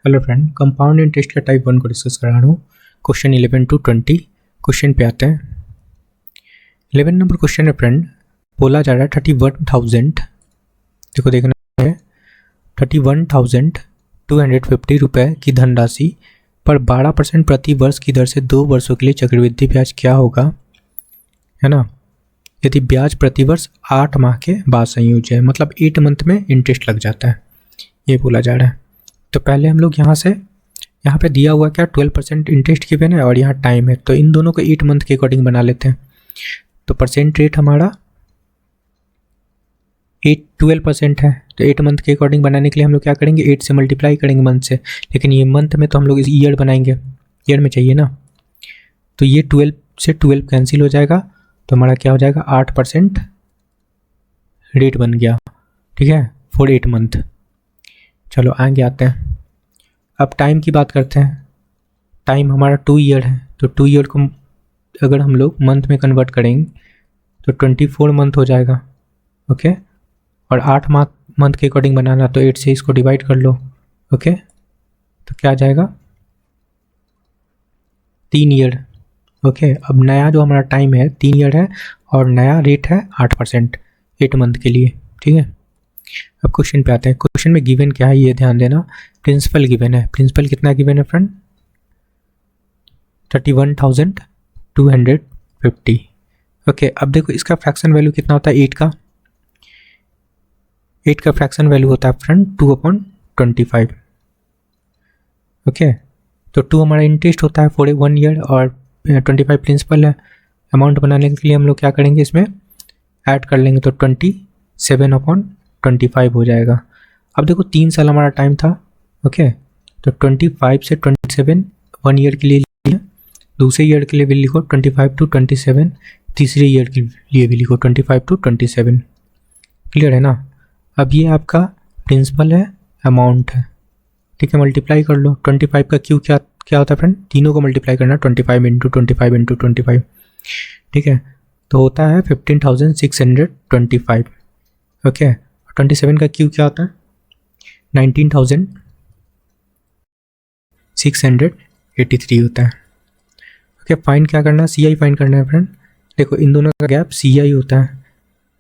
Hello friend, compound interest का type 1 को discuss कर रहा हूँ। क्वेश्चन 11 to 20 क्वेश्चन पे आते हैं। 11 नंबर क्वेश्चन है फ्रेंड, बोला जा रहा है 31,000, देखो देखना है 31,250 रुपये की धनराशि पर 12% प्रति वर्ष की दर से 2 वर्षों के लिए चक्रवृद्धि ब्याज क्या होगा, है ना। यदि ब्याज प्रति वर्ष 8 माह के बाद संयोज्य है, मतलब 8 मंथ में इंटरेस्ट लग जाता है, ये बोला जा रहा है। तो पहले हम लोग यहाँ पे दिया हुआ क्या 12% इंटरेस्ट गिवन है और यहाँ टाइम है, तो इन दोनों को 8 मंथ के अकॉर्डिंग बना लेते हैं। तो परसेंट रेट हमारा 12% है, तो 8 मंथ के अकॉर्डिंग बनाने के लिए हम लोग क्या करेंगे, 8 से मल्टीप्लाई करेंगे मंथ से, लेकिन ये मंथ में तो हम लोग इस ईयर बनाएंगे, ईयर में चाहिए ना। तो ये 12 से 12 कैंसिल हो जाएगा, तो हमारा क्या हो जाएगा 8% रेट बन गया, ठीक है, फॉर 8 मंथ। चलो आगे आते हैं। अब टाइम की बात करते हैं। टाइम हमारा 2 ईयर है, तो 2 ईयर को अगर हम लोग मंथ में कन्वर्ट करेंगे तो 24 मंथ हो जाएगा, ओके। और 8 मंथ के अकॉर्डिंग बनाना, तो 8 से इसको डिवाइड कर लो, ओके। तो क्या आ जाएगा 3 ईयर, ओके। अब नया जो हमारा टाइम है 3 ईयर है और नया रेट है 8% 8 मंथ के लिए, ठीक है। अब क्वेश्चन पे आते हैं। क्वेश्चन में गिवन क्या है ये ध्यान देना। प्रिंसिपल गिवन है। प्रिंसिपल कितना गिवन है फ्रेंड, 31,250, ओके। अब देखो इसका फ्रैक्शन वैल्यू कितना होता है, 8 का फ्रैक्शन वैल्यू होता है फ्रेंड 2/25, ओके। तो 2 हमारा इंटरेस्ट होता है फॉर 1 ईयर और 25 प्रिंसिपल है। अमाउंट बनाने के लिए हम लोग क्या करेंगे, इसमें ऐड कर लेंगे, तो 27/25 हो जाएगा। अब देखो 3 साल हमारा टाइम था, ओके। तो 25 से 27 1 ईयर के लिए लिया, दूसरे ईयर के लिए भी लिखो 25 to 27, तीसरे ईयर के लिए भी लिखो 25 to 27, क्लियर है ना। अब ये आपका प्रिंसिपल है, अमाउंट है, ठीक है। मल्टीप्लाई कर लो। 25 का क्यू क्या होता है फ्रेंड, तीनों को मल्टीप्लाई करना, 25 × 25 × 25, ठीक है। तो होता है 15,625, ओके। 27 का क्यू क्या होता है 19,683 होता है, ओके। फाइंड क्या करना है, CI फाइंड करना है फ्रेंड। देखो इन दोनों का गैप CI होता है।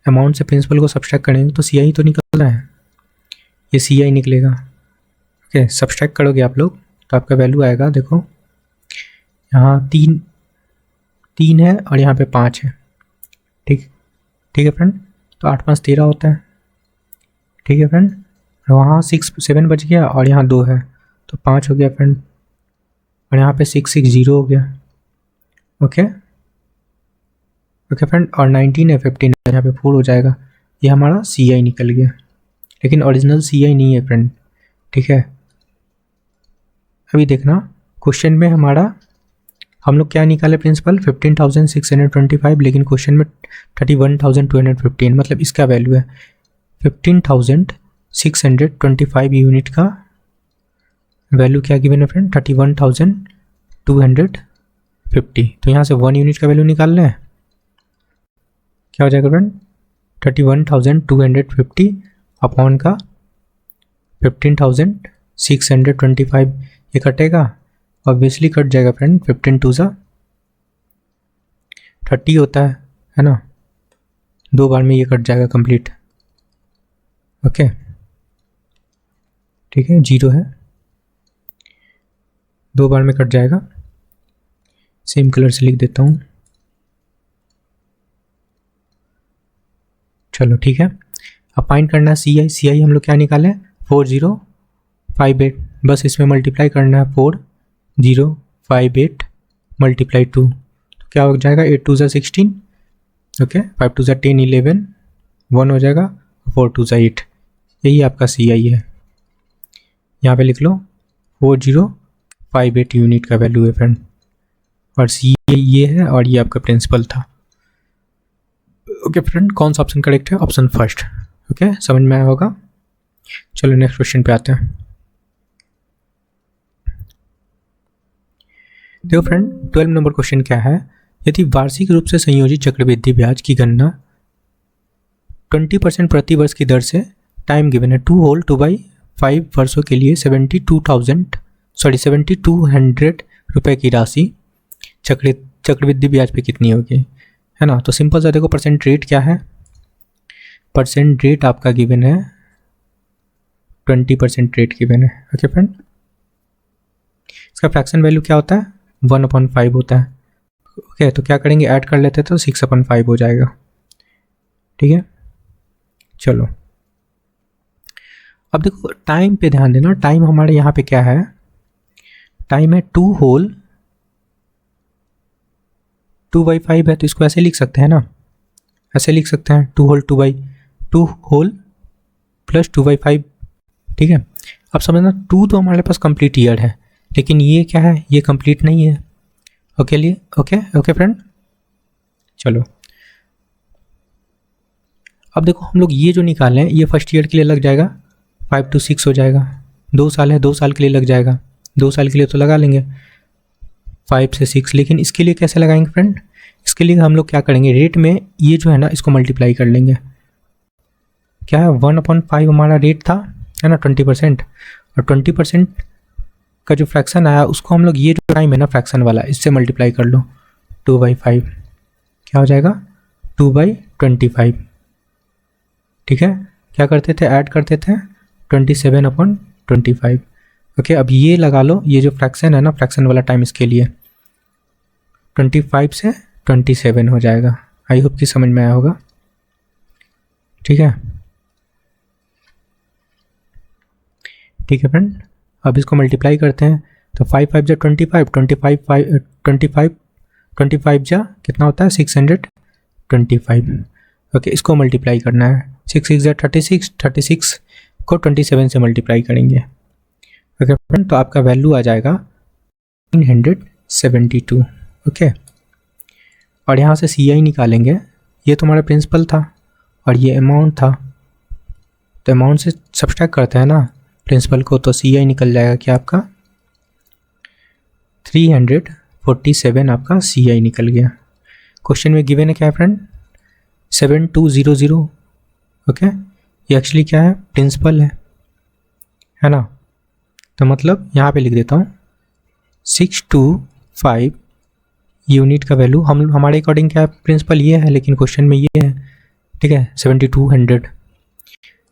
अमाउंट से प्रिंसिपल को सब्सट्रैक्ट करेंगे तो CI तो निकल रहा है, ये CI निकलेगा, ओके। सब्सट्रैक्ट करोगे आप लोग तो आपका वैल्यू आएगा, देखो यहाँ 3 है और यहाँ पे 5 है, ठीक है फ्रेंड। तो 8 5 13 होता है, ठीक है फ्रेंड। वहाँ 7 बच गया और यहाँ 2 है, तो 5 हो गया फ्रेंड, और यहाँ पे 660 हो गया, ओके फ्रेंड। और 19 है, 15 है, यहाँ पे 4 हो जाएगा। ये हमारा CI निकल गया, लेकिन ओरिजिनल CI नहीं है फ्रेंड, ठीक है। अभी देखना क्वेश्चन में हमारा हम लोग क्या निकाले प्रिंसिपल 15,625, लेकिन क्वेश्चन में 31,215, मतलब इसका वैल्यू है 15,625 यूनिट का वैल्यू क्या गिवन है फ्रेंड 31,250। तो यहाँ से 1 यूनिट का वैल्यू निकालना है, क्या हो जाएगा फ्रेंड 31,250 अपॉन का 15,625, ये कटेगा, ऑब्वियसली कट जाएगा फ्रेंड। 15 2 ज़ा 30 होता है ना, 2 बार में ये कट जाएगा कंप्लीट, ओके, ठीक है। 0 है, 2 बार में कट जाएगा। सेम कलर से लिख देता हूँ, चलो ठीक है। अब फाइंड करना है CI हम लोग क्या निकाले 4058, बस इसमें मल्टीप्लाई करना है 4058 × 2, तो क्या हो जाएगा 8 2 ज़ा 16, ओके। 5 2 ज़ा 10 11 1 हो जाएगा, 4 2 ज़ा 8, यही आपका CI है। यहाँ पे लिख लो 4058 यूनिट का वैल्यू है फ्रेंड, और CI ये है और ये आपका प्रिंसिपल था, ओके फ्रेंड। कौन सा ऑप्शन करेक्ट है, ऑप्शन फर्स्ट, ओके। समझ में आया होगा। चलो नेक्स्ट क्वेश्चन पे आते हैं। देखो फ्रेंड 12 नंबर क्वेश्चन क्या है, यदि वार्षिक रूप से संयोजित चक्रवृद्धि ब्याज की गणना 20% प्रति वर्ष की दर से टाइम गिवन है 2 होल 2/5 5 वर्षों के लिए 7200 रुपये की राशि चक्रवृद्धि ब्याज पे कितनी होगी, है ना। तो सिंपल सा देखो, परसेंट रेट क्या है, परसेंट रेट आपका गिवन है 20% रेट गिवन है। ओके फ्रेंड, इसका फ्रैक्शन वैल्यू क्या होता है, 1/5 होता है। ओके, तो क्या करेंगे, ऐड कर लेते हैं तो 6/5 हो जाएगा। ठीक है, चलो अब देखो टाइम पे ध्यान देना। टाइम हमारे यहाँ पे क्या है, टाइम है 2/5 है, तो इसको ऐसे लिख सकते हैं ना, ऐसे लिख सकते हैं 2 होल प्लस 2/5। ठीक है, अब समझना 2 तो हमारे पास कंप्लीट ईयर है, लेकिन ये क्या है, ये कंप्लीट नहीं है। ओके फ्रेंड, चलो अब देखो हम लोग ये जो निकाले हैं ये फर्स्ट ईयर के लिए लग जाएगा 5 to 6 हो जाएगा। 2 साल है, 2 साल के लिए लग जाएगा, 2 साल के लिए तो लगा लेंगे 5 से 6। लेकिन इसके लिए कैसे लगाएंगे फ्रेंड, इसके लिए हम लोग क्या करेंगे, रेट में ये जो है ना इसको मल्टीप्लाई कर लेंगे। क्या है, 1/5 हमारा रेट था, है ना 20%, और 20% का जो फ्रैक्शन आया उसको हम लोग ये जो टाइम है ना फ्रैक्शन वाला, इससे मल्टीप्लाई कर लो 2/5, क्या हो जाएगा 2/25। ठीक है, क्या करते थे, ऐड करते थे 27/25। ओके, अब ये लगा लो, ये जो फ्रैक्शन है ना फ्रैक्शन वाला टाइम, इसके लिए 25 से 27 हो जाएगा। आई होप कि समझ में आया होगा। ठीक है फ्रेंड, अब इसको मल्टीप्लाई करते हैं तो 5 जा 25 जा कितना होता है 625। ओके, इसको मल्टीप्लाई करना है, 6 जा 36 को 27 से मल्टीप्लाई करेंगे। ओके फ्रेंड, तो आपका वैल्यू आ जाएगा 972। ओके, और यहाँ से CI निकालेंगे, ये तो हमारा प्रिंसिपल था और ये अमाउंट था, तो अमाउंट से सब्सट्रैक्ट करते हैं ना प्रिंसिपल को, तो CI निकल जाएगा क्या आपका 347 आपका CI निकल गया। क्वेश्चन में गिवन है क्या है फ्रेंड, 7200। ओके, ये एक्चुअली क्या है, प्रिंसिपल है ना, तो मतलब यहाँ पे लिख देता हूँ 625 यूनिट का वैल्यू हमारे अकॉर्डिंग क्या है, प्रिंसिपल ये है, लेकिन क्वेश्चन में ये है। ठीक है, 7200,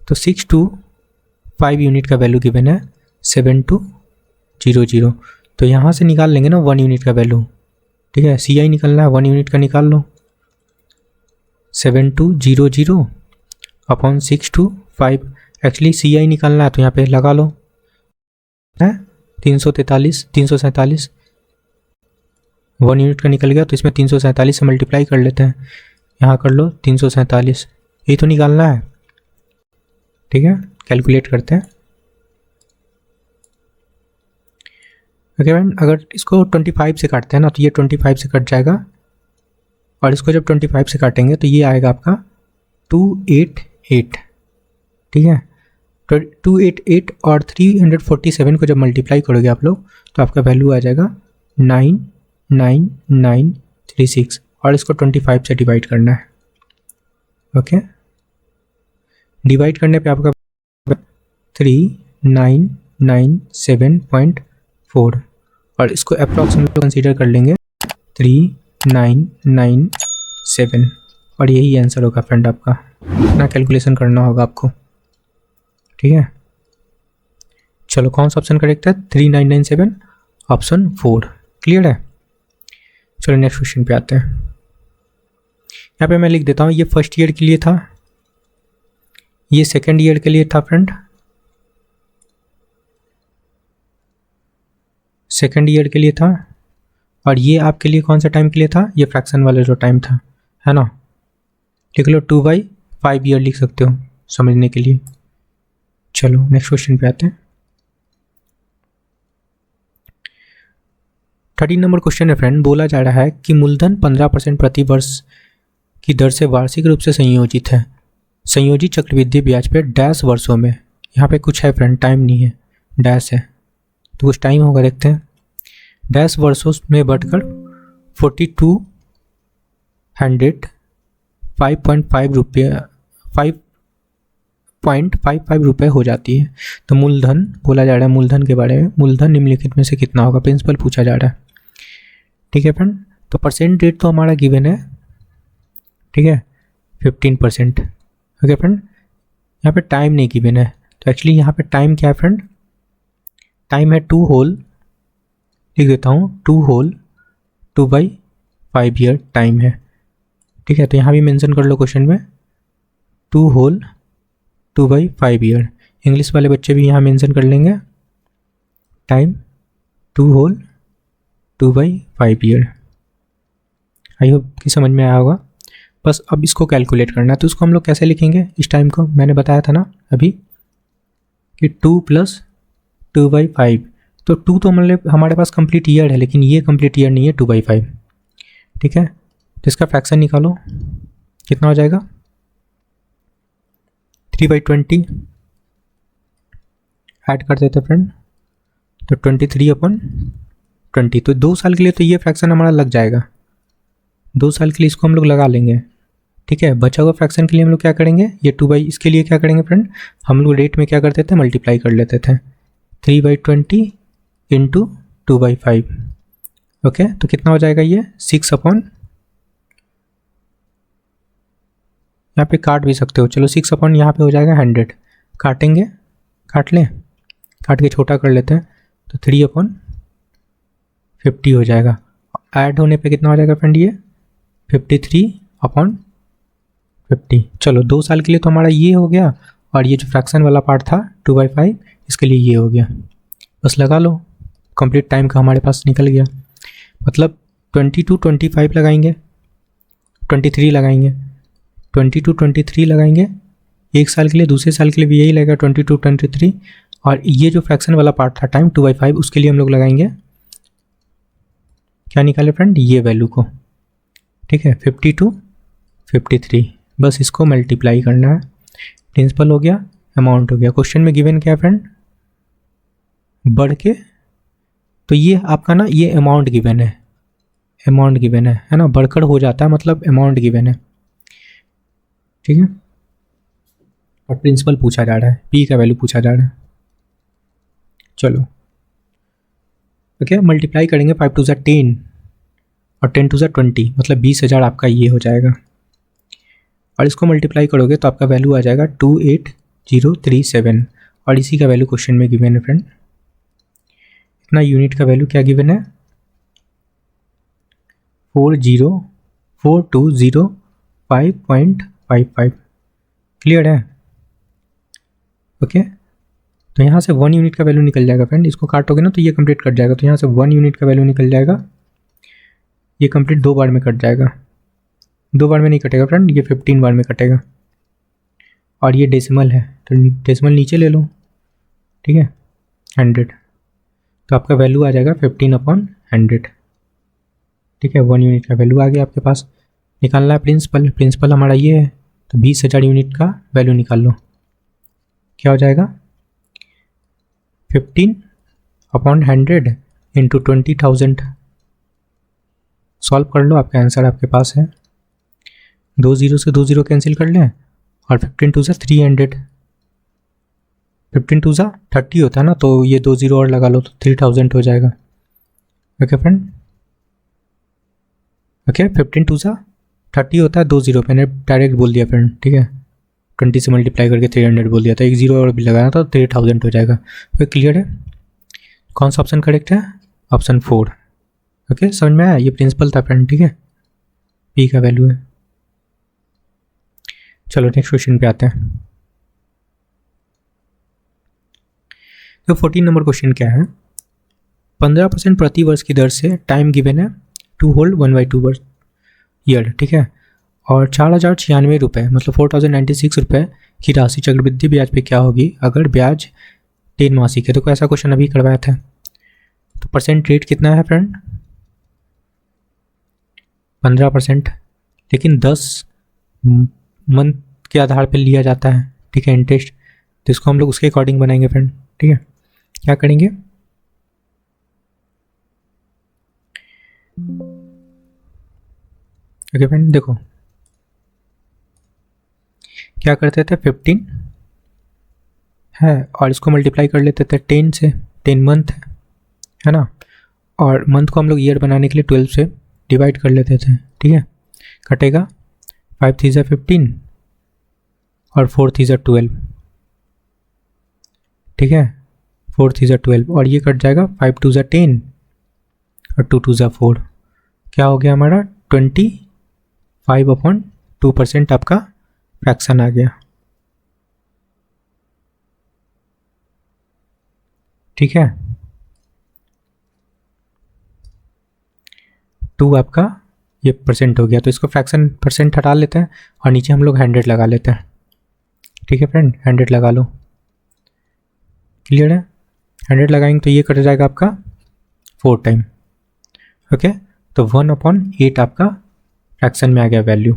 तो 625 यूनिट का वैल्यू गिवन है 7200, तो यहाँ से निकाल लेंगे ना 1 यूनिट का वैल्यू। ठीक है, CI निकलना है 1 यूनिट का, निकाल लो 7200 अपॉन 625। एक्चुअली CI निकालना है तो यहाँ पे लगा लो है 347 1 यूनिट का निकल गया, तो इसमें 347 से मल्टीप्लाई कर लेते हैं, यहाँ कर लो 347, यही तो निकालना है। ठीक है, कैलकुलेट करते हैं। ओके फ्रेंड, अगर इसको 25 से काटते हैं ना तो ये 25 से कट जाएगा, और इसको जब 25 से काटेंगे तो ये आएगा आपका 288। ठीक है, 288 और 347 को जब मल्टीप्लाई करोगे आप लोग तो आपका वैल्यू आ जाएगा 99936, और इसको 25 से डिवाइड करना है। ओके, डिवाइड करने पे आपका 3997.4, और इसको अप्रॉक्सीमेट कंसीडर कर लेंगे 3997, और यही आंसर होगा फ्रेंड आपका। इतना कैलकुलेशन करना होगा आपको। ठीक है, चलो कौन सा ऑप्शन करेक्ट है, 3997 ऑप्शन 4। क्लियर है, चलो नेक्स्ट क्वेश्चन पे आते हैं। यहाँ पे मैं लिख देता हूँ, ये फर्स्ट ईयर के लिए था, ये सेकेंड ईयर के लिए था फ्रेंड, सेकेंड ईयर के लिए था, और ये आपके लिए कौन सा टाइम के लिए था, ये फ्रैक्शन वाला जो टाइम था, है ना। लिख लो 2/5 ईयर लिख सकते हो समझने के लिए। चलो नेक्स्ट क्वेश्चन पे आते हैं। 13 नंबर क्वेश्चन है फ्रेंड, बोला जा रहा है कि मूलधन 15% प्रति वर्ष की दर से वार्षिक रूप से संयोजित है, संयोजित चक्रवृद्धि ब्याज पे डैश वर्षों में। यहाँ पे कुछ है फ्रेंड, टाइम नहीं है, डैश है, तो कुछ टाइम होगा, देखते हैं। डैश वर्षों में बढ़कर 4200 5.5 8.55 रुपये हो जाती है। तो मूलधन बोला जा रहा है, मूलधन के बारे में, मूलधन निम्नलिखित में से कितना होगा, प्रिंसिपल पूछा जा रहा है। ठीक है फ्रेंड, तो परसेंट रेट तो हमारा गिवन है, ठीक है 15%। ओके फ्रेंड, यहाँ पे टाइम नहीं गिवन है, तो एक्चुअली यहाँ पे टाइम क्या है फ्रेंड, टाइम है 2 होल, लिख देता हूँ 2 होल 2/5 ईयर टाइम है। ठीक है, तो यहाँ भी मेंशन कर लो क्वेश्चन में 2 होल 2/5 ईयर। इंग्लिश वाले बच्चे भी यहाँ मेंशन कर लेंगे time 2 whole 2/5 year. I hope कि समझ में आया होगा। बस अब इसको कैलकुलेट करना है, तो इसको हम लोग कैसे लिखेंगे, इस टाइम को मैंने बताया था ना अभी कि 2 + 2/5, तो 2 तो मतलब हमारे पास कंप्लीट ईयर है, लेकिन ये कंप्लीट ईयर नहीं है 2/5। ठीक है, तो इसका फ्रैक्शन निकालो, कितना हो जाएगा 3/20, ऐड कर देते फ्रेंड, तो 23/20। तो 2 साल के लिए तो ये फ्रैक्शन हमारा लग जाएगा, 2 साल के लिए इसको हम लोग लगा लेंगे। ठीक है, बचा हुआ फ्रैक्शन के लिए हम लोग क्या करेंगे, ये 2 इसके लिए क्या करेंगे फ्रेंड, हम लोग रेट में क्या करते थे, मल्टीप्लाई कर लेते थे 3/20 इंटू 2/5। ओके, तो कितना हो जाएगा ये 6 यहाँ पे काट भी सकते हो, चलो 6 यहाँ पे हो जाएगा 100, काटेंगे, काट लें, काट के छोटा कर लेते हैं, तो 3/50 हो जाएगा। ऐड होने पे कितना हो जाएगा फ्रेंड, ये 53/50। चलो 2 साल के लिए तो हमारा ये हो गया, और ये जो फ्रैक्शन वाला पार्ट था 2/5 इसके लिए ये हो गया। बस लगा लो, कंप्लीट टाइम का हमारे पास निकल गया। मतलब 22 25 लगाएंगे, 23 लगाएंगे, 22 23 लगाएंगे एक साल के लिए, दूसरे साल के लिए भी यही लगेगा 22 23, और ये जो फ्रैक्शन वाला पार्ट था टाइम 2/5 उसके लिए हम लोग लगाएंगे, क्या निकाले फ्रेंड, ये वैल्यू को। ठीक है, 52 53, बस इसको मल्टीप्लाई करना है, प्रिंसिपल हो गया, अमाउंट हो गया। क्वेश्चन में गिवन क्या है फ्रेंड, बढ़ के, तो ये आपका ना ये अमाउंट गिवन है, अमाउंट गिवन है ना, बढ़कर हो जाता है मतलब अमाउंट गिवन है। ठीक है, और प्रिंसिपल पूछा जा रहा है, पी का वैल्यू पूछा जा रहा है। चलो ओके, मल्टीप्लाई करेंगे 5 2 10 और 10 2 20, मतलब 20,000 आपका ये हो जाएगा, और इसको मल्टीप्लाई करोगे तो आपका वैल्यू आ जाएगा 28037, और इसी का वैल्यू क्वेश्चन में गिवन है फ्रेंड। इतना यूनिट का वैल्यू क्या गिवन है, 40420.55। क्लियर है, ओके। तो यहाँ से 1 यूनिट का वैल्यू निकल जाएगा फ्रेंड, इसको काटोगे ना तो ये कंप्लीट कट जाएगा, तो यहाँ से 1 यूनिट का वैल्यू निकल जाएगा, ये कंप्लीट 2 बार में कट जाएगा, 2 बार में नहीं कटेगा फ्रेंड, ये 15 बार में कटेगा, और ये डेसिमल है तो डेसिमल नीचे ले लो। ठीक है, 100, तो आपका वैल्यू आ जाएगा 15/100। ठीक है, 1 यूनिट का वैल्यू आ गया आपके पास। निकालना है प्रिंसिपल, प्रिंसिपल हमारा ये है, तो 20,000 यूनिट का वैल्यू निकाल लो, क्या हो जाएगा 15/100 इंटू 20,000। सॉल्व कर लो, आपका आंसर आपके पास है, 2 0 से 2 0 कैंसिल कर लें, और 15 2 300, 15 2 30 होता है ना, तो ये 2 0 और लगा लो तो 3000 हो जाएगा। ओके फ्रेंड, ओके 15 2 30 होता है, 2 0 मैंने डायरेक्ट बोल दिया फ्रेंड। ठीक है, 20 से मल्टीप्लाई करके 300 बोल दिया था, 1 0 और भी लगाना था, 3000 हो जाएगा। फिर क्लियर है, कौन सा ऑप्शन करेक्ट है, ऑप्शन 4। ओके, समझ में आया, ये प्रिंसिपल था फ्रेंड। ठीक है, पी का वैल्यू है। चलो नेक्स्ट क्वेश्चन पे आते हैं। तो 14 नंबर क्वेश्चन क्या है, 15% प्रति वर्ष की दर से टाइम गिवन है 2 होल 1/2 ईयर। ठीक है, और 4,096 रुपये मतलब 4,096 रुपये की राशि चक्रवृद्धि ब्याज पे क्या होगी अगर ब्याज 3 मासिक है। तो ऐसा क्वेश्चन अभी करवाया था। तो परसेंट रेट कितना है फ्रेंड, 15%, लेकिन 10 मंथ के आधार पर लिया जाता है। ठीक है, इंटरेस्ट, तो इसको हम लोग उसके अकॉर्डिंग बनाएंगे फ्रेंड। ठीक है, क्या करेंगे, फ्रेंड देखो क्या करते थे, 15 है, और इसको मल्टीप्लाई कर लेते थे 10 से, 10 मंथ है ना, और मंथ को हम लोग ईयर बनाने के लिए 12 से डिवाइड कर लेते थे, ठीक है। कटेगा 5 3 ज़ा 15 और 4 3 ज़ा 12, ठीक है, 4 3 ज़ा 12, और ये कट जाएगा 5 2 ज़ा 10 और 2 2 ज़ा 4, क्या हो गया हमारा 25/2% आपका फ्रैक्शन आ गया, ठीक है। 2 आपका ये परसेंट हो गया, तो इसको फ्रैक्शन परसेंट हटा लेते हैं और नीचे हम लोग 100 लगा लेते हैं, ठीक है फ्रेंड, 100 लगा लो, क्लियर है। 100 लगाएंगे तो ये कट जाएगा आपका 4 टाइम, ओके। तो 1/8 आपका फ्रैक्शन में आ गया वैल्यू,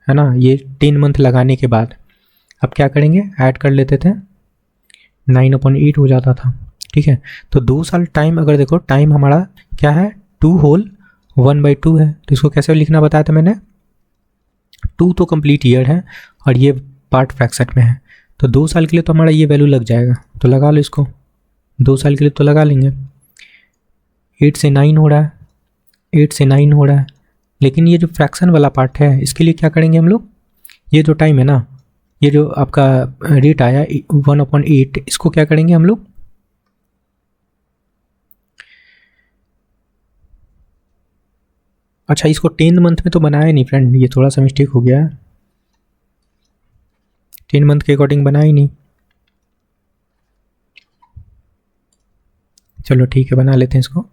है ना, ये 10 मंथ लगाने के बाद। अब क्या करेंगे, ऐड कर लेते थे, 9/8 हो जाता था, ठीक है। तो 2 साल टाइम, अगर देखो टाइम हमारा क्या है 2 होल 1/2 है, तो इसको कैसे लिखना बताया था मैंने, 2 तो कंप्लीट ईयर है और ये पार्ट फ्रैक्शन में है, तो 2 साल के लिए तो हमारा ये वैल्यू लग जाएगा, तो लगा लो इसको, 2 साल के लिए तो लगा लेंगे। 8 से 9 हो रहा है, 8 से 9 हो रहा है, लेकिन ये जो फ्रैक्शन वाला पार्ट है इसके लिए क्या करेंगे हम लोग, ये जो टाइम है ना, ये जो आपका रेट आया 1/8, इसको क्या करेंगे हम लोग, अच्छा इसको 10 मंथ में तो बनाया नहीं फ्रेंड, ये थोड़ा सा मिस्टेक हो गया है, 10 मंथ के अकॉर्डिंग बनाया ही नहीं, चलो ठीक है बना लेते हैं इसको।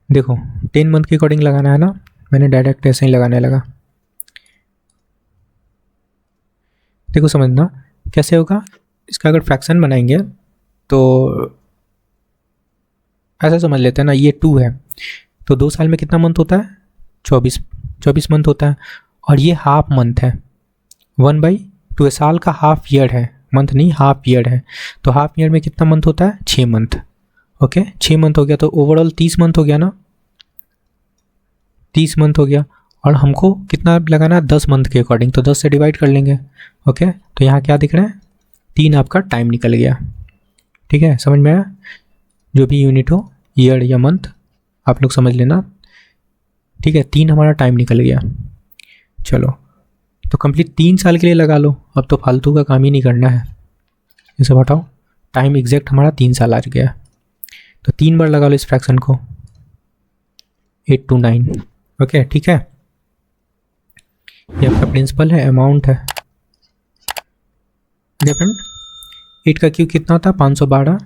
देखो 10 मंथ के अकॉर्डिंग लगाना है ना, मैंने डायरेक्ट ऐसे ही लगाने लगा, देखो समझना कैसे होगा, इसका अगर फ्रैक्शन बनाएंगे तो ऐसा समझ लेते हैं ना, ये 2 है तो 2 साल में कितना मंथ होता है, 24 मंथ होता है, और ये हाफ मंथ है, 1/2 साल का हाफ ईयर है, मंथ नहीं हाफ ईयर है, तो हाफ ईयर में कितना मंथ होता है 6 मंथ, ओके 6 मंथ हो गया, तो ओवरऑल 30 मंथ हो गया ना, 30 मंथ हो गया, और हमको कितना लगाना है 10 मंथ के अकॉर्डिंग, तो 10 से डिवाइड कर लेंगे, ओके। तो यहाँ क्या दिख रहा है 3 आपका टाइम निकल गया, ठीक है, समझ में आया, जो भी यूनिट हो ईयर या मंथ आप लोग समझ लेना, ठीक है, 3 हमारा टाइम निकल गया। चलो तो कंप्लीट 3 साल के लिए लगा लो, अब तो फालतू का काम ही नहीं करना है, ये सब हटाओ, टाइम एग्जैक्ट हमारा 3 साल आ गया, तो 3 बार लगा लो इस फ्रैक्शन को, 8 to 9, ओके ठीक है। ये आपका प्रिंसिपल है, अमाउंट है, फ्रेंड 8 का क्यूब कितना होता है 512,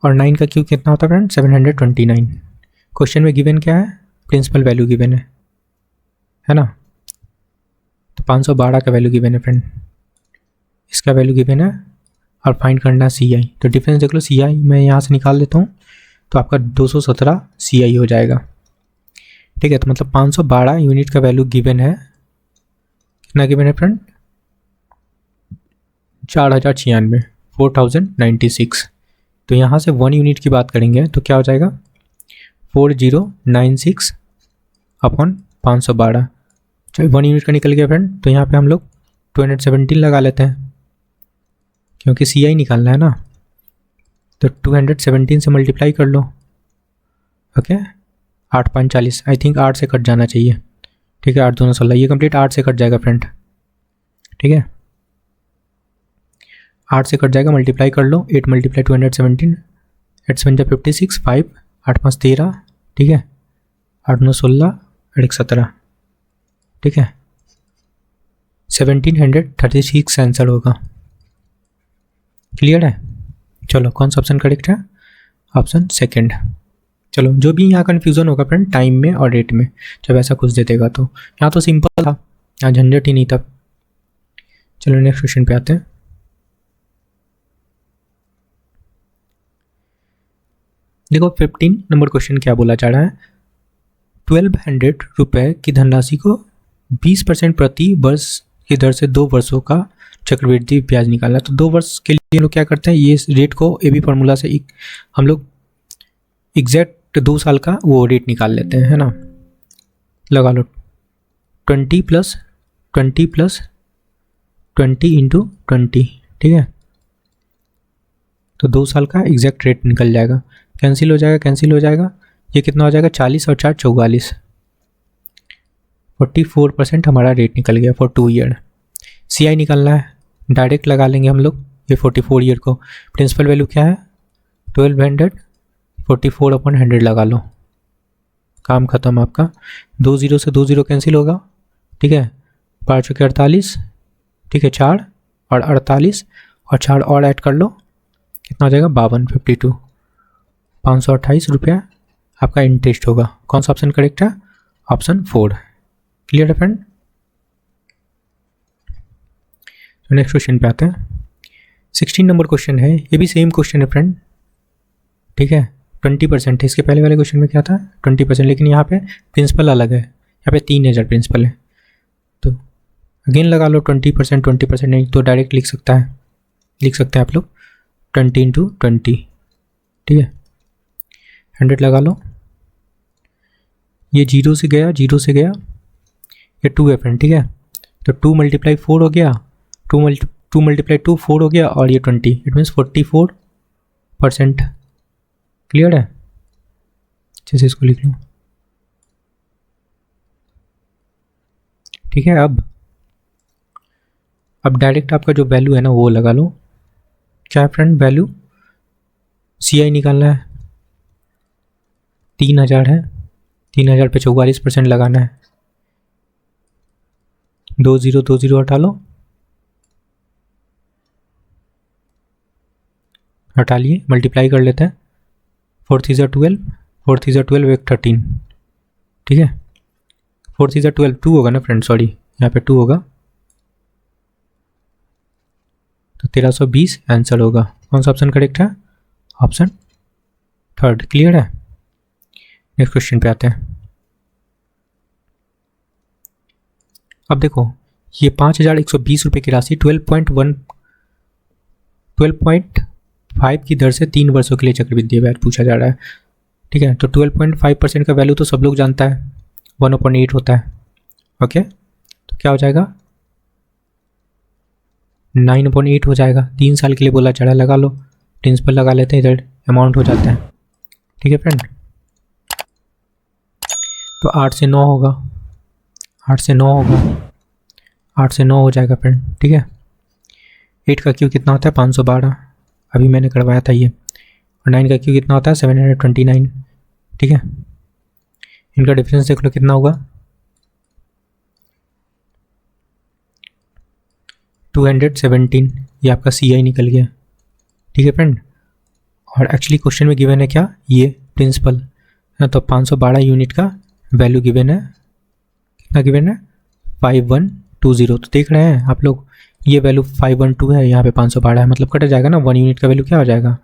और 9 का क्यूब कितना होता है फ्रेंड 729। क्वेश्चन में गिवन क्या है, प्रिंसिपल वैल्यू गिवन है ना, तो 512 का वैल्यू गिवन है फ्रेंड, इसका वैल्यू गिवन है, और फाइंड करना CI, तो डिफरेंस देख लो, CI मैं यहाँ से निकाल देता हूँ, तो आपका 217 CI हो जाएगा, ठीक है। तो मतलब 512 यूनिट का वैल्यू गिवन है, कितना गिवन है फ्रेंड 4096, 4096, तो यहाँ से 1 यूनिट की बात करेंगे तो क्या हो जाएगा 4096/512, चलो 1 यूनिट का निकल गया फ्रेंड, तो यहाँ पे हम लोग 217 लगा लेते हैं, क्योंकि CI निकालना है ना, तो 217 से मल्टीप्लाई कर लो, ओके 8 5 40, आई थिंक 8 से कट जाना चाहिए, ठीक है, 8 2 16, ये कंप्लीट 8 से कट जाएगा फ्रेंड, ठीक है, 8 से कट जाएगा, मल्टीप्लाई कर लो, 8 × 217, 8 7 56, 5 8 5 13, ठीक है, 8 9 16, 8 1 17, ठीक है, 1736 आंसर होगा, क्लियर है। चलो कौन सा ऑप्शन करेक्ट है, ऑप्शन सेकंड। चलो जो भी यहाँ कन्फ्यूज़न होगा फ्रेंड टाइम में और रेट में, जब ऐसा कुछ दे देगा तो यहाँ तो सिंपल था, यहाँ झंझट ही नहीं था। चलो नेक्स्ट क्वेश्चन पे आते हैं। देखो 15 नंबर क्वेश्चन क्या बोला जा रहा है, 1200 रुपये की धनराशि को 20% प्रति वर्ष की दर से 2 वर्षों का चक्रवृद्धि ब्याज निकालना। तो 2 वर्ष के लिए हम लोग क्या करते हैं, ये रेट को AB फार्मूला से हम लोग एग्जैक्ट 2 साल का वो रेट निकाल लेते हैं, है ना। लगा लो 20 + 20 + 20 × 20, ठीक है, तो 2 साल का एग्जैक्ट रेट निकल जाएगा। कैंसिल हो जाएगा, कैंसिल हो जाएगा, ये कितना हो जाएगा 40 और 4 44, 44% हमारा रेट निकल गया फॉर 2 ईयर। CI निकालना है, डायरेक्ट लगा लेंगे हम लोग ये 44 ईयर को। प्रिंसिपल वैल्यू क्या है 1200, 44/100 लगा लो, काम ख़त्म आपका। 2 0 से 2 0 कैंसिल होगा, ठीक है, 5 चौके 48, ठीक है, 4 और 48 और 4 और ऐड कर लो, कितना हो जाएगा 52, 52, 528 रुपया आपका इंटरेस्ट होगा। कौन सा ऑप्शन करेक्ट है, ऑप्शन 4। क्लियर है फ्रेंड। तो नेक्स्ट क्वेश्चन पे आते हैं। 16 नंबर क्वेश्चन है, ये भी सेम क्वेश्चन है फ्रेंड, ठीक है, 20% है। इसके पहले वाले क्वेश्चन में क्या था 20%, लेकिन यहाँ पे प्रिंसिपल अलग है, यहाँ पे 3000 प्रिंसिपल है। तो अगेन लगा लो 20%, 20% नहीं तो डायरेक्ट लिख सकते हैं आप लोग 20 × 20, ठीक है, 100 लगा लो। ये 0 से गया, 0 से गया, ये 2 है फ्रेंड, ठीक है, तो 2 × 4 हो गया, 2 × 2 4 हो गया, और ये 20, इट मीन्स 44%। क्लियर है, अच्छे से इसको लिख लो, ठीक है। अब डायरेक्ट आपका जो वैल्यू है ना वो लगा लो। क्या है फ्रेंड वैल्यू, CI निकालना है, 3000 है, 3000 पे 44% लगाना है। 2 0 2 0 हटा लो, हटा लिए, मल्टीप्लाई कर लेते हैं, 4 3 12, 4 3 12 एक 13, ठीक है, 4 3 12 2 होगा ना फ्रेंड, सॉरी यहाँ पे 2 होगा, तो 1320 आंसर होगा। कौन सा ऑप्शन करेक्ट है, ऑप्शन 3। क्लियर है। नेक्स्ट क्वेश्चन पे आते हैं। अब देखो ये 5120 रुपये की राशि 12.5 की दर से 3 वर्षों के लिए चक्रवृद्धि ब्याज पूछा जा रहा है, ठीक है। तो 12.5% का वैल्यू तो सब लोग जानता है, 1/8 होता है, ओके। तो क्या हो जाएगा 9/8 हो जाएगा। 3 साल के लिए बोला जा रहा है, लगा लो, प्रिंसिपल लगा लेते हैं, इधर अमाउंट हो जाता है, ठीक है फ्रेंड। तो 8 से 9 होगा, 8 से 9 होगा, 8 से 9 हो जाएगा फ्रेंड, ठीक है। 8 का क्यू कितना होता है 512, अभी मैंने करवाया था ये, और 9 का क्यू कितना होता है 729, ठीक है। इनका डिफरेंस देख लो कितना होगा 217, ये आपका CI निकल गया, ठीक है फ्रेंड। और एक्चुअली क्वेश्चन में गिवन है क्या, ये प्रिंसिपल है, तो 512 यूनिट का वैल्यू गिवन है, कितना गिवन है 5120। तो देख रहे हैं आप लोग, ये वैल्यू 512 है, यहाँ पे 512 है, मतलब कट जाएगा ना, 1 यूनिट का वैल्यू क्या हो जाएगा,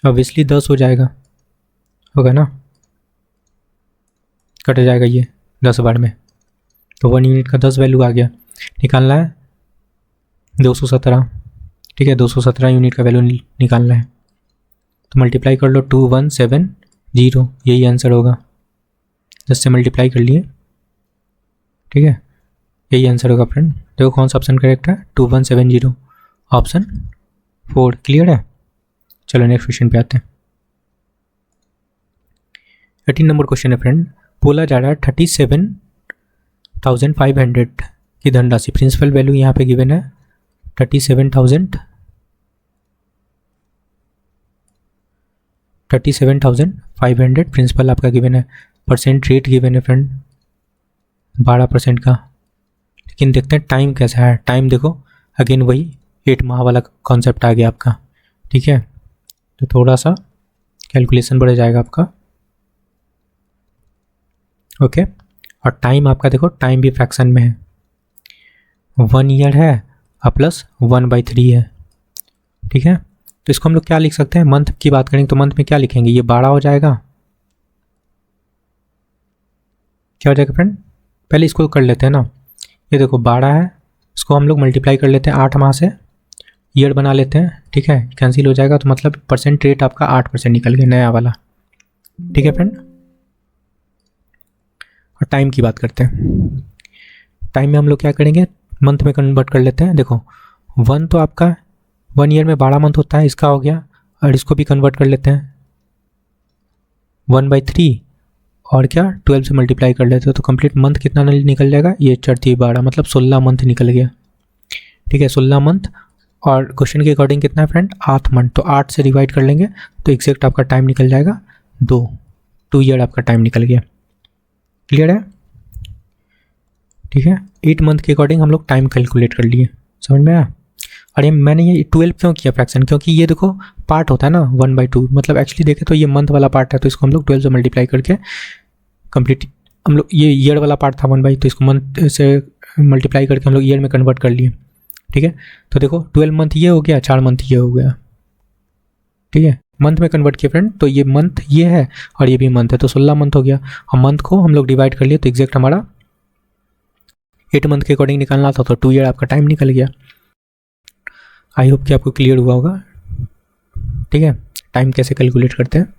ऑब्वियसली 10 हो जाएगा, होगा ना, कट जाएगा ये 10 बार में, तो 1 यूनिट का 10 वैल्यू आ गया। निकालना है 217, ठीक है, 217 यूनिट का वैल्यू निकालना है, तो मल्टीप्लाई कर लो 2170, यही आंसर होगा, 10 से मल्टीप्लाई कर लिए, ठीक है, यही आंसर होगा फ्रेंड। देखो कौन सा ऑप्शन करेक्ट है 2170, ऑप्शन 4। क्लियर है। चलो नेक्स्ट क्वेश्चन पे आते हैं। 18 नंबर क्वेश्चन है फ्रेंड, बोला जा रहा है 37,500 की धनराशि, प्रिंसिपल वैल्यू यहाँ पे गिवन है 37,500 प्रिंसिपल आपका गिवन है, परसेंट रेट गिवन है फ्रेंड 12% का। लेकिन देखते हैं टाइम कैसा है, टाइम देखो अगेन वही 8 माह वाला कॉन्सेप्ट आ गया आपका, ठीक है, तो थोड़ा सा कैलकुलेशन बढ़ जाएगा आपका, ओके। और टाइम आपका देखो, टाइम भी फ्रैक्शन में है, 1 ईयर है और प्लस 1/3 है, ठीक है। तो इसको हम लोग क्या लिख सकते हैं, मंथ की बात करेंगे तो मंथ में क्या लिखेंगे, ये 12 हो जाएगा, क्या हो जाएगा फ्रेंड, पहले इसको कर लेते हैं ना, ये देखो 12 है, इसको हम लोग मल्टीप्लाई कर लेते हैं 8 माह से, ईयर बना लेते हैं, ठीक है, कैंसिल हो जाएगा, तो मतलब परसेंट रेट आपका 8% निकल गया नया वाला, ठीक है फ्रेंड। और टाइम की बात करते हैं, टाइम में हम लोग क्या करेंगे, मंथ में कन्वर्ट कर लेते हैं। देखो 1 तो आपका 1 ईयर में 12 मंथ होता है, इसका हो गया। और इसको भी कन्वर्ट कर लेते हैं 1/3 और क्या 12 से मल्टीप्लाई कर लेते हैं, तो कंप्लीट मंथ कितना निकल जाएगा, ये 4×3 = 12, मतलब 16 मंथ निकल गया। ठीक है, 16 मंथ। और क्वेश्चन के अकॉर्डिंग कितना है फ्रेंड, 8 मंथ, तो 8 से डिवाइड कर लेंगे तो एग्जैक्ट आपका टाइम निकल जाएगा 2 ईयर आपका टाइम निकल गया। क्लियर है? ठीक है, 8 मंथ के अकॉर्डिंग हम लोग टाइम कैलकुलेट कर लिए। समझ में आया? और ये मैंने ये 12 क्यों किया फ्रैक्शन, क्योंकि ये देखो पार्ट होता है ना 1/2, मतलब एक्चुअली देखें तो ये मंथ वाला पार्ट है, तो इसको हम लोग 12 से मल्टीप्लाई करके कंप्लीट, हम लोग ये ईयर वाला पार्ट था 1/, तो इसको मंथ से मल्टीप्लाई करके हम लोग ईयर में कन्वर्ट कर लिए। ठीक है, तो देखो 12 मंथ ये हो गया, 4 मंथ ये हो गया। ठीक है, मंथ में कन्वर्ट किया फ्रेंड, तो ये मंथ ये है और ये भी मंथ है, तो 16 मंथ हो गया। और मंथ को हम लोग डिवाइड कर लिए तो एग्जैक्ट हमारा 8 मंथ के अकॉर्डिंग निकालना था, तो 2 ईयर आपका टाइम निकल गया। आई होप कि आपको क्लियर हुआ होगा। ठीक है, टाइम कैसे कैलकुलेट करते हैं।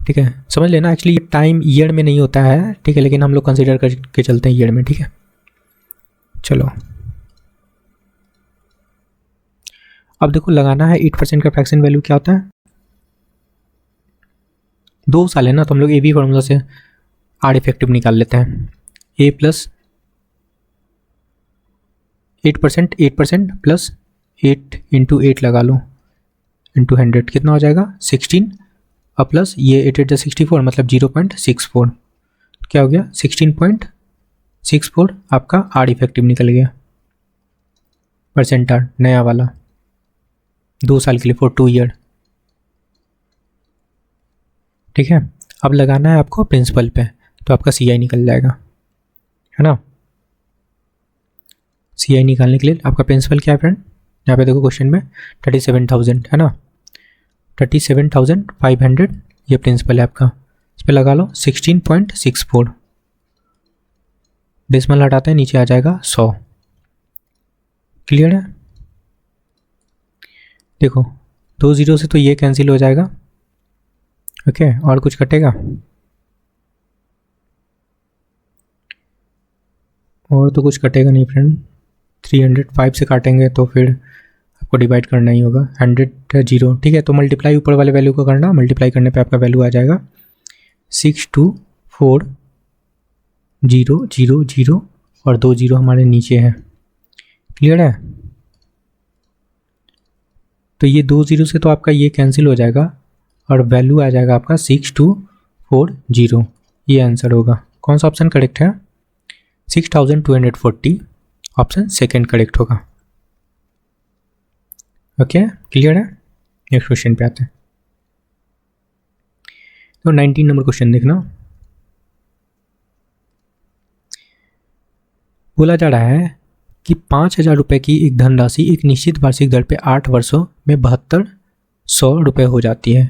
ठीक है, समझ लेना, एक्चुअली ये टाइम ईयर में नहीं होता है। ठीक है, लेकिन हम लोग कंसिडर करके चलते हैं ईयर में। ठीक है, चलो अब देखो लगाना है 8% का फ्रैक्शन वैल्यू क्या होता है। 2 साल है ना, तो हम लोग ए बी फॉर्मूला से आर इफेक्टिव निकाल लेते हैं। ए प्लस 8%, 8% प्लस 8 × 8 लगा लो इंटू 100, कितना हो जाएगा 16, और प्लस ये 8 × 64 मतलब 0.64, क्या हो गया 16.64 आपका आर इफेक्टिव निकल गया, परसेंट आर नया वाला 2 साल के लिए फॉर 2 ईयर। ठीक है, अब लगाना है आपको प्रिंसिपल पे, तो आपका CI निकल जाएगा, है ना। CI निकालने के लिए आपका प्रिंसिपल क्या है फ्रेंड, यहाँ पे देखो क्वेश्चन में 37,000 है ना, 37,500 ये प्रिंसिपल है आपका। इस पर लगा लो 16.64, डेसिमल हटाते हैं नीचे आ जाएगा 100। क्लियर है? देखो 2 0 से तो ये कैंसिल हो जाएगा। ओके, और कुछ कटेगा और तो कुछ कटेगा नहीं फ्रेंड। 305 से काटेंगे तो फिर आपको डिवाइड करना ही होगा, 100 0। ठीक है, तो मल्टीप्लाई ऊपर वाले वैल्यू को करना, मल्टीप्लाई करने पे आपका वैल्यू आ जाएगा 624,000 और 2 0 हमारे नीचे है। क्लियर है? तो ये 2 0 से तो आपका ये कैंसिल हो जाएगा और वैल्यू आ जाएगा आपका 6240। ये आंसर होगा। कौन सा ऑप्शन करेक्ट है? 6240 ऑप्शन सेकंड करेक्ट होगा। ओके, क्लियर है? नेक्स्ट क्वेश्चन पे आते हैं। तो 19 नंबर क्वेश्चन देखना। बोला जा रहा है कि 5,000 रुपये की एक धनराशि एक निश्चित वार्षिक दर पे 8 वर्षों में 7200 रुपये हो जाती है।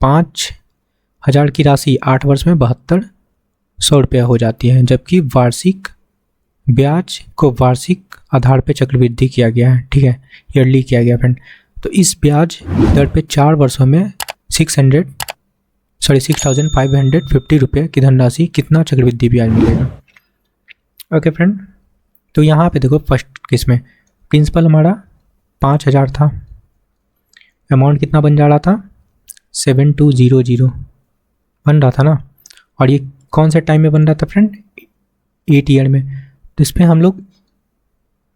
5,000 की राशि 8 वर्ष में 7200 रुपया हो जाती है, जबकि वार्षिक ब्याज को वार्षिक आधार पे चक्रवृद्धि किया गया है। ठीक है, ईयरली किया गया फ्रेंड। तो इस ब्याज दर पे 4 वर्षों में 6,550 रुपये की धनराशि कितना चक्रवृद्धि ब्याज मिलेगा। ओके फ्रेंड, तो यहाँ पे देखो फर्स्ट केस में प्रिंसिपल हमारा 5,000 था, अमाउंट कितना बन जा रहा था 7200 बन रहा था ना, और ये कौन से टाइम में बन रहा था फ्रेंड 8 ईयर में। तो इसमें हम लोग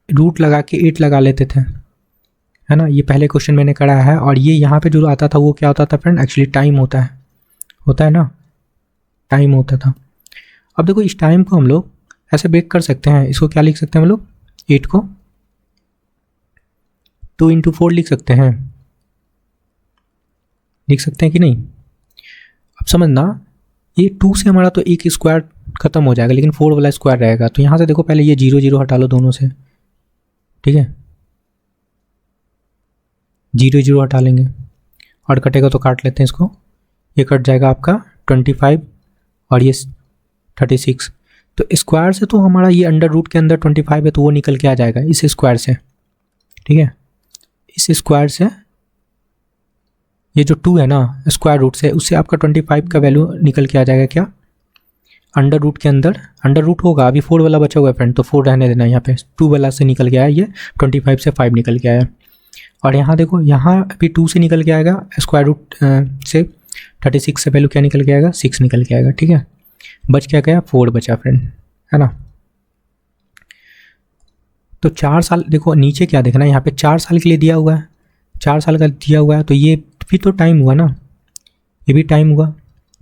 रूट लगा के 8 लगा लेते थे, है ना। ये पहले क्वेश्चन मैंने करा है। और ये यहाँ पे जो आता था वो क्या होता था फ्रेंड, एक्चुअली टाइम होता है ना, टाइम होता था। अब देखो इस टाइम को हम लोग ऐसे ब्रेक कर सकते हैं। इसको क्या लिख सकते हैं हम लोग, 8 को 2 × 4 लिख सकते हैं कि नहीं। अब समझना, ये 2 से हमारा तो एक स्क्वायर खत्म हो जाएगा, लेकिन 4 वाला स्क्वायर रहेगा। तो यहाँ से देखो पहले ये 0 0 हटा लो दोनों से। ठीक है, 0 0 हटा लेंगे और कटेगा तो काट लेते हैं इसको। ये कट जाएगा आपका 25 और ये 36। तो स्क्वायर से तो हमारा ये अंडर रूट के अंदर 25 है, तो वो निकल के आ जाएगा इस स्क्वायर से। ठीक है, इस स्क्वायर से ये जो 2 है ना स्क्वायर रूट से, उससे आपका 25 का वैल्यू निकल के आ जाएगा क्या, अंडर रूट के अंदर। अंडर रूट होगा, अभी 4 वाला बचा हुआ है फ्रेंड, तो 4 रहने देना। यहाँ पे 2 वाला से निकल गया है, ये 25 से 5 निकल गया है। और यहाँ देखो, यहाँ अभी 2 से निकल के आएगा, स्क्वायर रूट से 36 से वैल्यू क्या निकल के आएगा, 6 निकल के आएगा। ठीक है, बच क्या गया, 4 बचा फ्रेंड, है ना। तो 4 साल, देखो नीचे क्या देखना है, यहाँ पे 4 साल के लिए दिया हुआ है, 4 साल का दिया हुआ है, तो ये भी तो टाइम हुआ ना, ये भी टाइम हुआ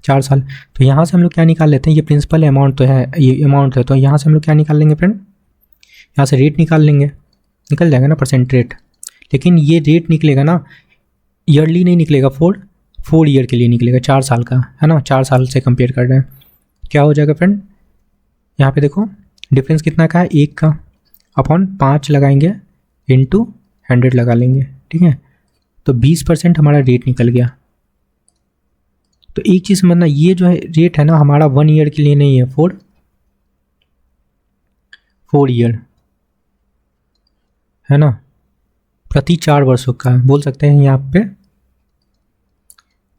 4 साल। तो यहाँ से हम लोग क्या निकाल लेते हैं, ये प्रिंसिपल अमाउंट तो है, ये अमाउंट है, तो यहाँ से हम लोग क्या निकाल लेंगे फ्रेंड, यहाँ से रेट निकाल लेंगे, निकल जाएगा ना परसेंट रेट। लेकिन ये रेट निकलेगा ना, ईयरली नहीं निकलेगा, 4 ईयर के लिए निकलेगा, 4 साल का, है ना, 4 साल से कंपेयर कर रहे हैं। क्या हो जाएगा फ्रेंड, यहाँ पे देखो डिफरेंस कितना का है, 1 का, अपॉन 5 लगाएंगे, इंटू 100 लगा लेंगे। ठीक है, तो 20% हमारा रेट निकल गया। तो एक चीज़ समझना, ये जो है रेट है ना हमारा 1 ईयर के लिए नहीं है, 4 ईयर, है ना, प्रति 4 वर्षों का, बोल सकते हैं यहाँ पे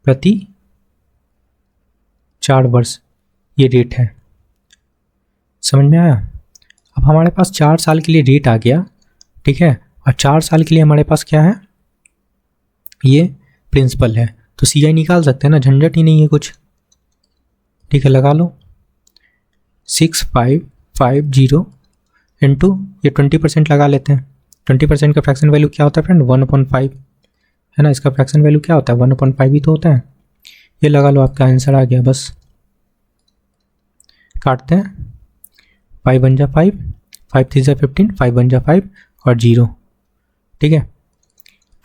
प्रति 4 वर्ष ये रेट है। समझ में आया। अब हमारे पास 4 साल के लिए रेट आ गया, ठीक है, और 4 साल के लिए हमारे पास क्या है, ये प्रिंसिपल है, तो CI निकाल सकते हैं ना, झंझट ही नहीं है कुछ। ठीक है, लगा लो 6550 इंटू ये 20% लगा लेते हैं। 20% का फ्रैक्शन वैल्यू क्या होता है फ्रेंड, 1/5, है ना, इसका फ्रैक्शन वैल्यू क्या होता है, 1/5 ही तो होता है। ये लगा लो, आपका आंसर आ गया। बस काटते हैं, 5 बन जा 5, 5 3 जा 15, 5 बन जा 5 और 0। ठीक है,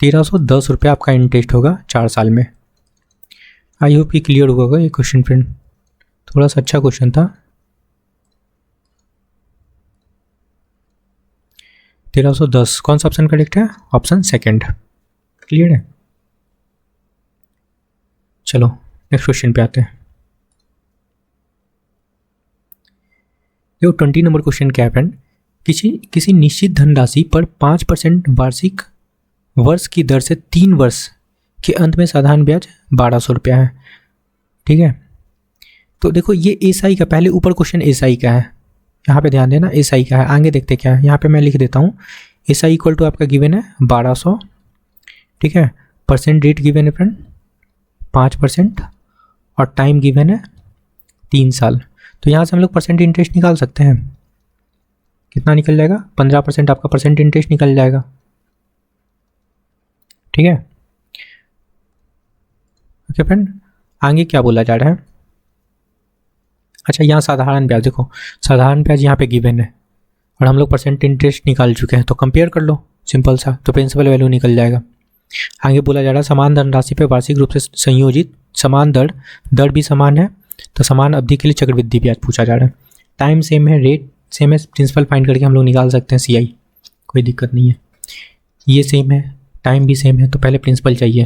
1310 रुपये आपका इंटरेस्ट होगा 4 साल में। आई होप ये क्लियर होगा ये क्वेश्चन फ्रेंड, थोड़ा सा अच्छा क्वेश्चन था। 1310 कौन सा ऑप्शन करेक्ट है, ऑप्शन सेकंड। क्लियर है, चलो नेक्स्ट क्वेश्चन पे आते हैं। देखो 20 नंबर क्वेश्चन क्या है फ्रेंड, किसी निश्चित धनराशि पर 5% वार्षिक वर्ष की दर से 3 वर्ष के अंत में साधारण ब्याज 1200 रुपया है। ठीक है, तो देखो ये SI का, पहले ऊपर क्वेश्चन SI का है, यहाँ पे ध्यान देना SI का है, आगे देखते क्या है। यहाँ पे मैं लिख देता हूँ SI इक्वल टू आपका गिवन है 1200, ठीक है, परसेंट रेट गिवन है फ्रेंड 5% और टाइम गिवन है 3 साल। तो यहाँ से हम लोग परसेंट इंटरेस्ट निकाल सकते हैं, कितना निकल जाएगा, 15% आपका परसेंट इंटरेस्ट निकल जाएगा। ठीक है, ओके फ्रेंड, आगे क्या बोला जा रहा है। अच्छा, यहाँ साधारण ब्याज, देखो साधारण ब्याज यहाँ पे गिवन है और हम लोग परसेंट इंटरेस्ट निकाल चुके हैं, तो कंपेयर कर लो सिंपल सा, तो प्रिंसिपल वैल्यू निकल जाएगा। आगे बोला जा रहा है समान धनराशि पे वार्षिक रूप से संयोजित समान दर भी समान है, तो समान अवधि के लिए चक्रवृद्धि ब्याज पूछा जा रहा है। टाइम सेम है, रेट सेम है, प्रिंसिपल फाइंड करके हम लोग निकाल सकते हैं CI, कोई दिक्कत नहीं है। ये सेम है, टाइम भी सेम है, तो पहले प्रिंसिपल चाहिए,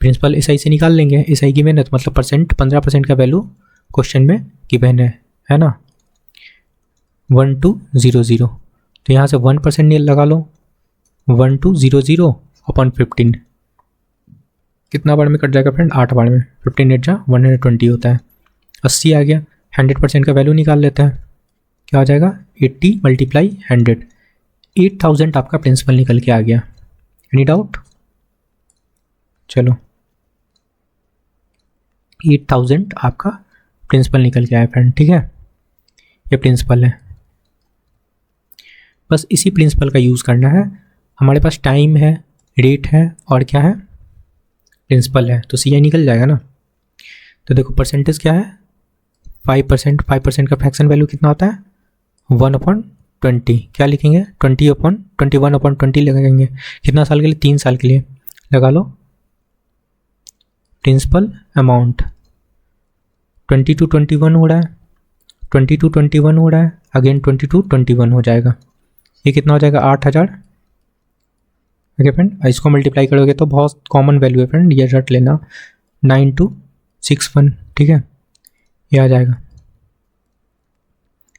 प्रिंसिपल SI से निकाल लेंगे। SI गिवन है तो मतलब परसेंट 15% का वैल्यू क्वेश्चन में गिवन है ना, 1200, तो यहाँ से 1% लगा लो, 1200 अपॉन 15, कितना बार में कट जाएगा फ्रेंड, 8 बार में, 15 8 जा 120 होता है, 80 आ गया। 100% का वैल्यू निकाल लेते हैं, क्या हो जाएगा 80 × 100, 8000 आपका प्रिंसिपल निकल के आ गया। एनी डाउट, चलो 8000 आपका प्रिंसिपल निकल के आया फ्रेंड। ठीक है, ये प्रिंसिपल है, बस इसी प्रिंसिपल का यूज़ करना है। हमारे पास टाइम है, रेट है और क्या है, प्रिंसिपल है, तो CI निकल जाएगा ना। तो देखो परसेंटेज क्या है, 5%, 5% का फ्रैक्शन वैल्यू कितना होता है, 1/20। क्या लिखेंगे, 21/20 लगाएंगे, कितना साल के लिए, 3 साल के लिए, लगा लो प्रिंसिपल अमाउंट 22/21 हो रहा है, 22/21 हो रहा है, अगेन 22/21 हो जाएगा, ये कितना हो जाएगा 8000। ओके फ्रेंड, इसको मल्टीप्लाई करोगे तो बहुत कॉमन वैल्यू है फ्रेंड, ये रट लेना 9261। ठीक है, ये आ जाएगा।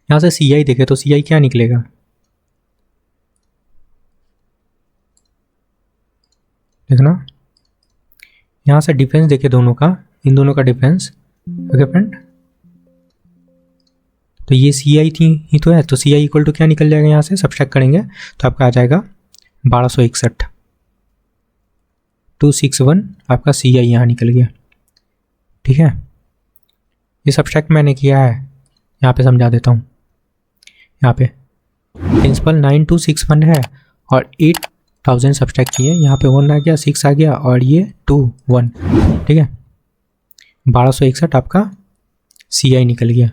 यहाँ से CI देखे तो CI क्या निकलेगा, देखना यहाँ से डिफरेंस देखे दोनों का, इन दोनों का डिफरेंस। ओके फ्रेंड, तो ये CI थी ही तो है, तो CI इक्वल टू क्या निकल जाएगा, यहाँ से सब्ट्रैक्ट करेंगे तो आपका आ जाएगा 1261। 261 आपका सी आई यहाँ निकल गया। ठीक है, ये सब्सट्रैक्ट मैंने किया है, यहाँ पे समझा देता हूँ। यहाँ पे प्रिंसिपल 9261 है और 8000 सब्सट्रैक्ट किए, यहाँ पे 1 आ गया, 6 आ गया और ये 2 1। ठीक है, 1261 आपका सी आई निकल गया।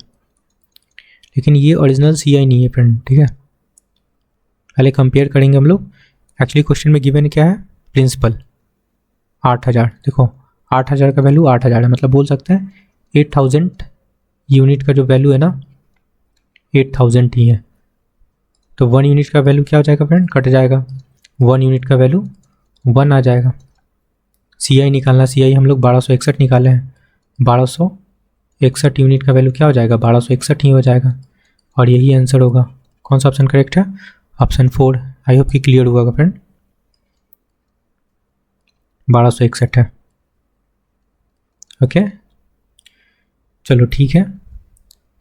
लेकिन ये ओरिजिनल सी आई नहीं है फ्रेंड। ठीक है, पहले कंपेयर करेंगे हम लोग। एक्चुअली क्वेश्चन में गिवन क्या है, प्रिंसिपल 8000। देखो 8000 का वैल्यू 8000 है, मतलब बोल सकते हैं 8000 यूनिट का जो वैल्यू है ना 8000 ही है। तो 1 यूनिट का वैल्यू क्या हो जाएगा फ्रेंड, कट जाएगा, 1 यूनिट का वैल्यू 1 आ जाएगा। सी आई निकालना, सी आई हम लोग 1261 निकाले हैं, 1261 यूनिट का वैल्यू क्या हो जाएगा, 1261 ही हो जाएगा और यही आंसर होगा। कौन सा ऑप्शन करेक्ट है, ऑप्शन 4। आई होप कि क्लियर हुआ फ्रेंड, 1261 है। ओके चलो ठीक है,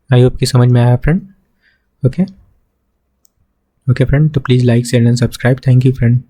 आई होप कि समझ में आया फ्रेंड। ओके फ्रेंड, तो please like share and subscribe. Thank you friend.